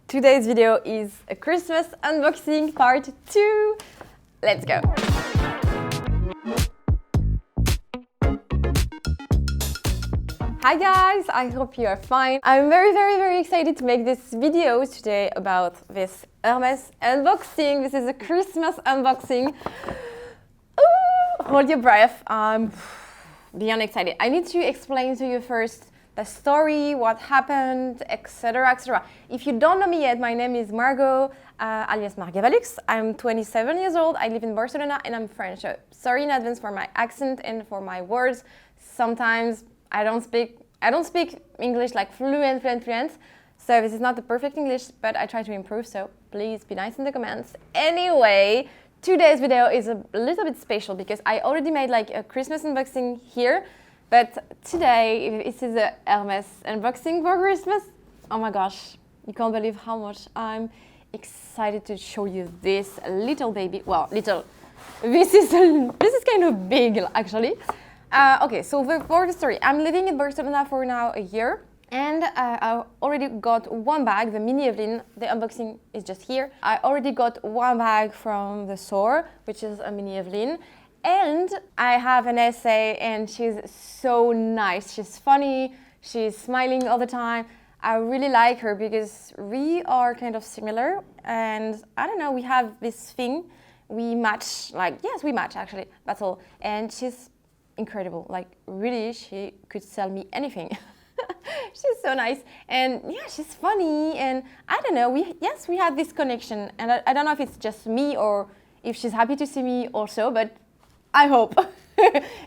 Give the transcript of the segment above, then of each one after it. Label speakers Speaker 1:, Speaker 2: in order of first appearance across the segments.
Speaker 1: Today's video is a Christmas unboxing part 2. Let's go! Hi guys, I hope you are fine. I'm very excited to make this video today about this Hermes unboxing. This is a Christmas unboxing. Ooh, hold your breath. I'm beyond excited. I need to explain to you first the story, what happened, etc, etc. If you don't know me yet, my name is Margot, alias margavalux. I'm 27 years old, I live in Barcelona and I'm French. So sorry in advance for my accent and for my words. Sometimes I don't speak English like fluent. So this is not the perfect English, but I try to improve, so please be nice in the comments. Anyway, today's video is a little bit special because I already made like a Christmas unboxing here, but today this is a Hermes unboxing for Christmas. Oh my gosh, you can't believe how much I'm excited to show you this little baby. Well, little. This is kind of big actually. Okay, so for the story, I'm living in Barcelona for now a year, and I already got one bag, the mini Evelyn. The unboxing is just here. I already got one bag from the store, which is a mini Evelyn, and I have an essay, and she's so nice. She's funny, she's smiling all the time. I really like her because we are kind of similar, and I don't know, we have this thing, we match, like, yes, we match actually, that's all. And she's incredible, like really, she could sell me anything. She's so nice, and yeah, she's funny, and I don't know, we have this connection, and I don't know if it's just me or if she's happy to see me also, but I hope.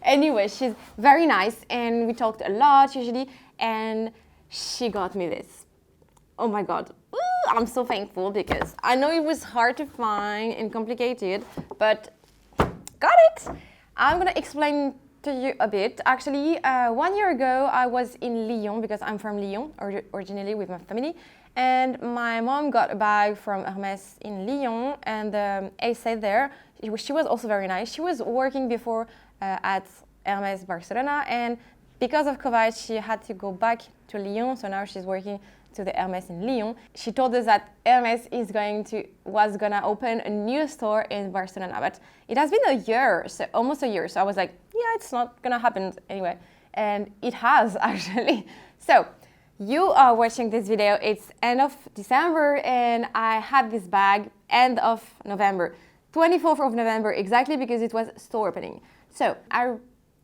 Speaker 1: Anyway, she's very nice, and we talked a lot usually, and she got me this. Oh my god. Ooh, I'm so thankful because I know it was hard to find and complicated, but got it. I'm gonna explain to you a bit. Actually, 1 year ago, I was in Lyon because I'm from Lyon originally with my family, and my mom got a bag from Hermes in Lyon, and the A7 there, she was also very nice. She was working before at Hermes Barcelona, and because of COVID, she had to go back to Lyon, so now she's working to the Hermes in Lyon. She told us that Hermes was gonna open a new store in Barcelona, but it has been a year, so almost a year. So I was like, yeah, it's not gonna happen anyway, and it has actually. So you are watching this video. It's end of December, and I had this bag end of November, 24th of November exactly, because it was store opening. So I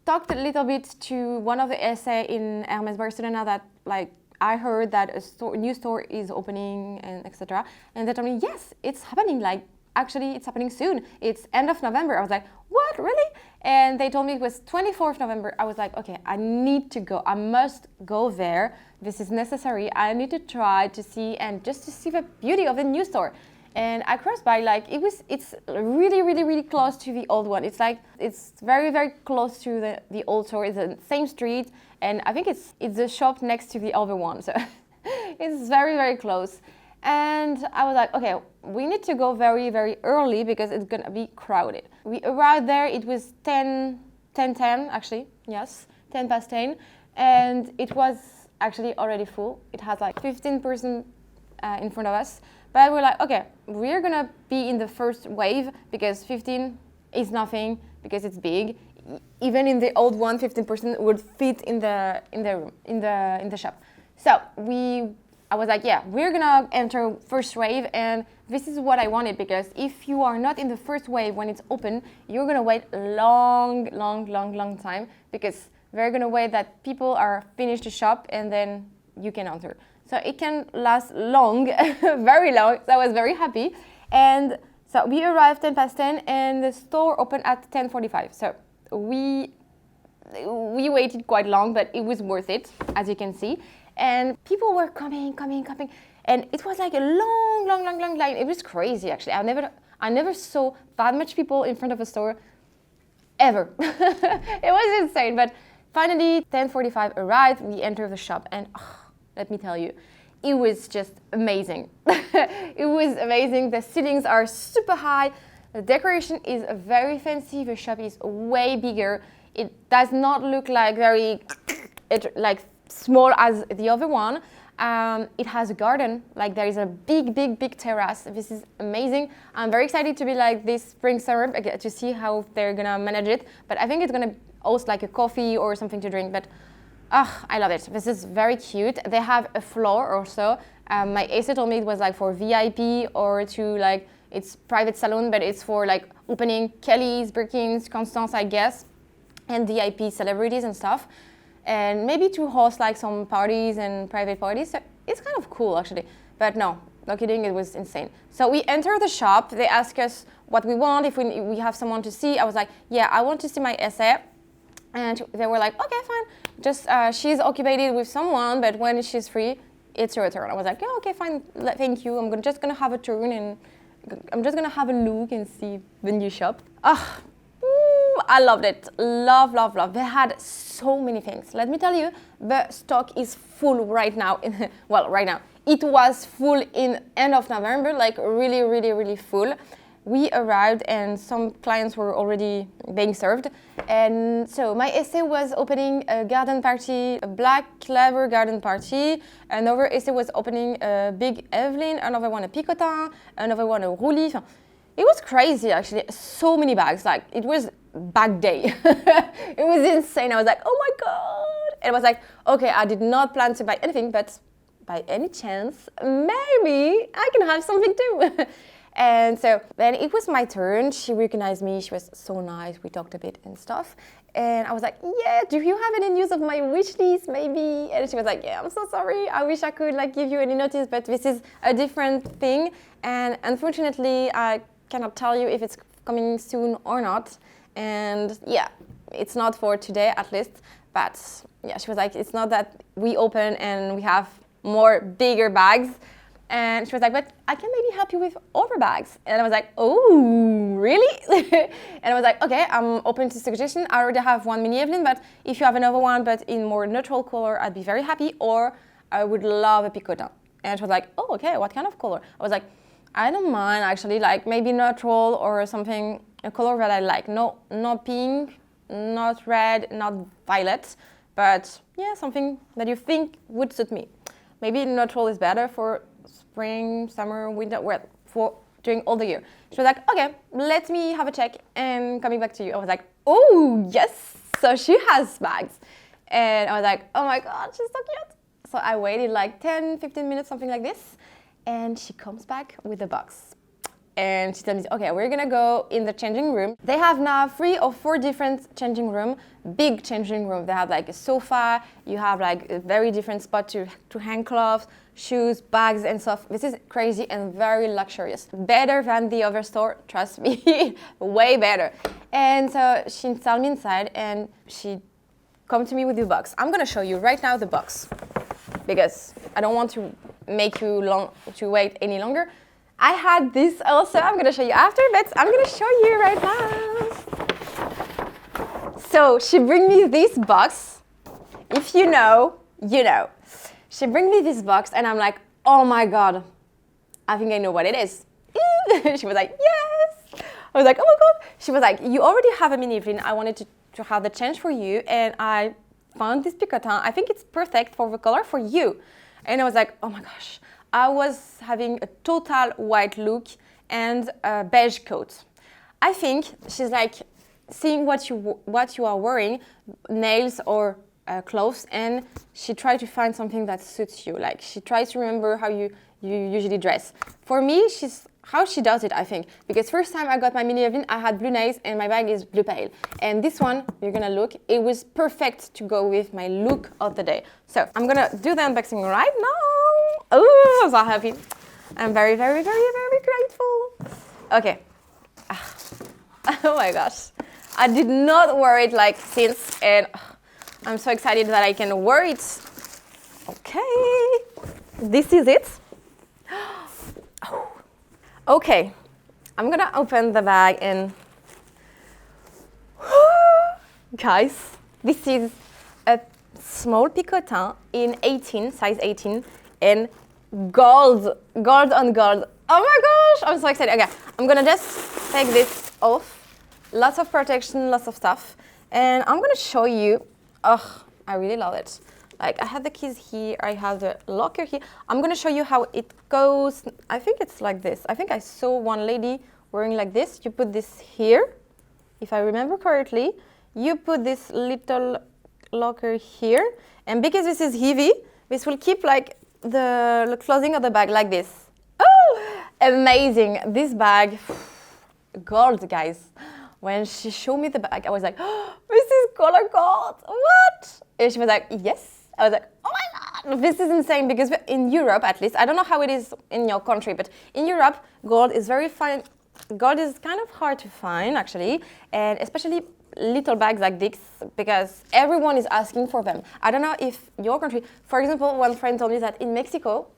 Speaker 1: talked a little bit to one of the essay in Hermes Barcelona that like I heard that a new store is opening and etc. And they told me, yes, it's happening. Like actually, it's happening soon. It's end of November. I was like, what, really? And they told me it was 24th November. I was like, okay, I need to go. I must go there. This is necessary. I need to try to see and just to see the beauty of the new store. And I crossed by, like it's really close to the old one. It's like it's very close to the old store. It's the same street, and I think it's the shop next to the other one. So it's very close. And I was like, okay, we need to go very early because it's gonna be crowded. We arrived there. It was 10 actually. Yes, 10 past 10, and it was actually already full. It has like 15% in front of us. But we're like, okay, we're gonna be in the first wave because 15 is nothing because it's big. Even in the old one, 15% would fit in the shop. So I was like, yeah, we're gonna enter first wave, and this is what I wanted, because if you are not in the first wave when it's open, you're gonna wait long time, because they're gonna wait that people are finished to shop and then you can enter. So it can last long, very long. So I was very happy. And so we arrived 10 past 10 and the store opened at 10:45. So we waited quite long, but it was worth it, as you can see. And people were coming. And it was like a long line. It was crazy, actually. I never saw that much people in front of a store ever. It was insane. But finally, 10:45 arrived. We entered the shop, and let me tell you, it was just amazing. It was amazing. The ceilings are super high. The decoration is very fancy. The shop is way bigger. It does not look like very like small as the other one. It has a garden, like there is a big terrace. This is amazing. I'm very excited to be like this spring summer to see how they're gonna manage it. But I think it's gonna host like a coffee or something to drink. But I love it. This is very cute. They have a floor also. My AC told me it was like for VIP or to like it's private salon, but it's for like opening Kelly's, Birkins, Constance, I guess, and VIP celebrities and stuff. And maybe to host like some parties and private parties. So it's kind of cool actually. But no, not kidding, it was insane. So we enter the shop, they ask us what we want, if we have someone to see. I was like, yeah, I want to see my essay. And they were like, okay, fine. Just, she's occupied with someone, but when she's free, it's your turn. I was like, yeah, okay, fine, thank you. I'm just gonna have a turn and I'm just gonna have a look and see the new shop. I loved it. Love. They had so many things. Let me tell you, the stock is full right now. Well, right now. It was full in end of November, like really full. We arrived and some clients were already being served. And so my essay was opening a garden party, a black clever garden party. Another essay was opening a big Evelyn, another one a Picotin, another one a Roulis. It was crazy actually, so many bags, like it was bag day. It was insane. I was like, oh my God. And I was like, okay, I did not plan to buy anything, but by any chance, maybe I can have something too. And so then it was my turn. She recognized me. She was so nice. We talked a bit and stuff. And I was like, yeah, do you have any news of my wish list maybe? And she was like, yeah, I'm so sorry. I wish I could like give you any notice, but this is a different thing. And unfortunately, I cannot tell you if it's coming soon or not. And yeah, it's not for today at least. But yeah, she was like, it's not that we open and we have more bigger bags. And she was like, but I can maybe help you with other bags. And I was like, oh, really? And I was like, okay, I'm open to suggestion. I already have one mini Evelyn, but if you have another one, but in more neutral color, I'd be very happy. Or I would love a Picotin. And she was like, oh, okay, what kind of color? I was like, I don't mind actually, like maybe neutral or something, a color that I like. No, not pink, not red, not violet, but yeah, something that you think would suit me. Maybe neutral is better for spring, summer, winter, well, for during all the year. She was like, okay, let me have a check and coming back to you. I was like, oh, yes. So she has bags. And I was like, oh my God, she's so cute. So I waited like 10, 15 minutes, something like this. And she comes back with a box. And she tells me, okay, we're gonna go in the changing room. They have now 3 or 4 different changing room, big changing room. They have like a sofa, you have like a very different spot to hang clothes, shoes, bags and stuff. This is crazy and very luxurious. Better than the other store, trust me, way better. And so she installed me inside and she come to me with the box. I'm gonna show you right now the box because I don't want to make you wait any longer. I had this also, I'm gonna show you after, but I'm gonna show you right now. So she bring me this box. If you know, you know. She bring me this box and I'm like, oh my God, I think I know what it is. She was like, yes. I was like, oh my God. She was like, you already have a mini Evelyn. I wanted to have the change for you and I found this Picotin. I think it's perfect for the color for you. And I was like, oh my gosh. I was having a total white look and a beige coat. I think she's like seeing what you are wearing, nails or clothes, and she tried to find something that suits you. Like she tries to remember how you usually dress. For me, how she does it, I think. Because first time I got my mini Evelyn, I had blue nails and my bag is blue pale. And this one, you're gonna look, it was perfect to go with my look of the day. So I'm gonna do the unboxing right now. Oh, I'm so happy. I'm very, very, very, very grateful. Okay. Oh my gosh. I did not wear it like since, and I'm so excited that I can wear it. Okay. This is it. Oh. Okay. I'm gonna open the bag and guys, this is a small Picotin in 18, size 18. In gold on gold. Oh my gosh, I'm so excited. Okay, I'm gonna just take this off. Lots of protection, lots of stuff. And I'm gonna show you, oh, I really love it. Like I have the keys here, I have the locker here. I'm gonna show you how it goes. I think it's like this. I think I saw one lady wearing like this. You put this here, if I remember correctly. You put this little locker here, and because this is heavy, this will keep like the clothing of the bag like this. Oh, amazing! This bag, gold, guys. When she showed me the bag, I was like, oh, this is color gold. What? And she was like, yes. I was like, oh my God, this is insane, because in Europe, at least, I don't know how it is in your country, but in Europe, gold is very fine. Gold is kind of hard to find, actually, and especially little bags like this, because everyone is asking for them. I don't know if your country, for example, one friend told me that in Mexico,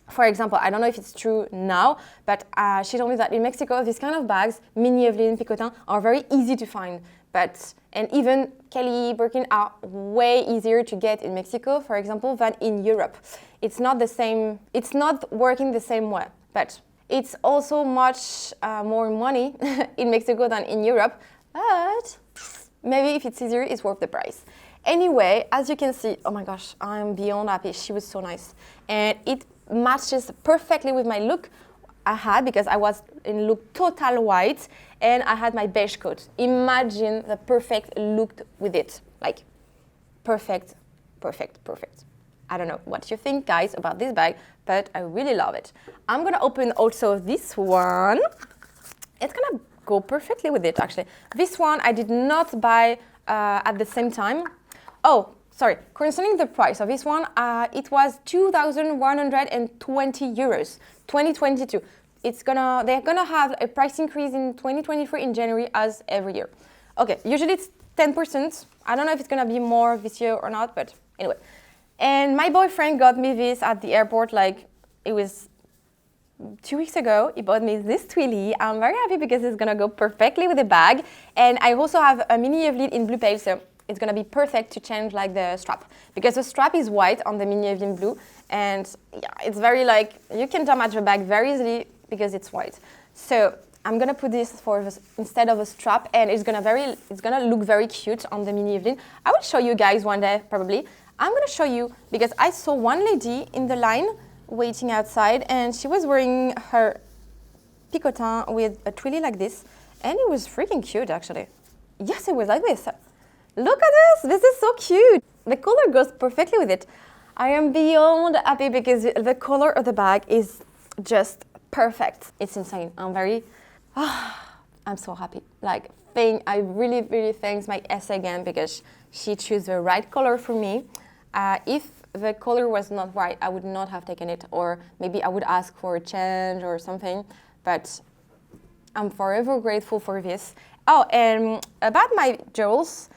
Speaker 1: for example, I don't know if it's true now, but she told me that in Mexico, these kind of bags, Mini Evelyn, Picotin, are very easy to find. And even Kelly, Birkin are way easier to get in Mexico, for example, than in Europe. It's not the same, it's not working the same way, but it's also much more money in Mexico than in Europe, but maybe if it's easier, it's worth the price. Anyway, as you can see, oh my gosh, I'm beyond happy. She was so nice. And it matches perfectly with my look I had, because I was in look total white and I had my beige coat. Imagine the perfect look with it. Like perfect, perfect, perfect. I don't know what you think, guys, about this bag, but I really love it. I'm gonna open also this one. It's gonna go perfectly with it, actually. This one I did not buy at the same time. Oh, sorry, concerning the price of this one, it was 2,120 euros, 2022. They're gonna have a price increase in 2023 in January, as every year. Okay, usually it's 10%. I don't know if it's gonna be more this year or not, but anyway. And my boyfriend got me this at the airport, like it was 2 weeks ago. He bought me this twilly. I'm very happy because it's gonna go perfectly with the bag. And I also have a mini Evelyn in blue pale, so it's gonna be perfect to change like the strap, because the strap is white on the mini Evelyn blue, and yeah, it's very like, you can damage the bag very easily because it's white. So I'm gonna put this instead of a strap, and it's gonna look very cute on the mini Evelyn. I will show you guys one day, probably. I'm gonna show you, because I saw one lady in the line waiting outside, and she was wearing her Picotin with a twilly like this, and it was freaking cute, actually. Yes, it was like this. Look at this, this is so cute. The color goes perfectly with it. I am beyond happy because the color of the bag is just perfect. It's insane. I'm so happy. Like, I really, really thanks my S again, because she chose the right color for me. If the color was not right, I would not have taken it, or maybe I would ask for a change or something, but I'm forever grateful for this. Oh, and about my jewels,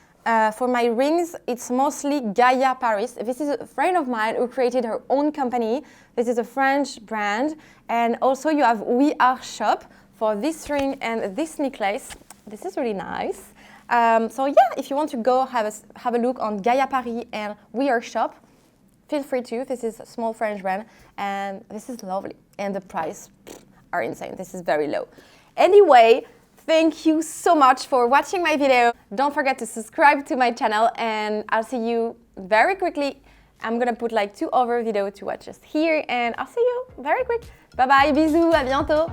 Speaker 1: for my rings, it's mostly Gaia Paris. This is a friend of mine who created her own company. This is a French brand. And also you have We Are Shop for this ring and this necklace. This is really nice. So yeah, if you want to go have a look on Gaia Paris and We Are Shop, feel free to. This is a small French brand, and this is lovely. And the price are insane. This is very low. Anyway, thank you so much for watching my video. Don't forget to subscribe to my channel, and I'll see you very quickly. I'm gonna put like 2 other videos to watch just here, and I'll see you very quick. Bye bye, bisous, à bientôt.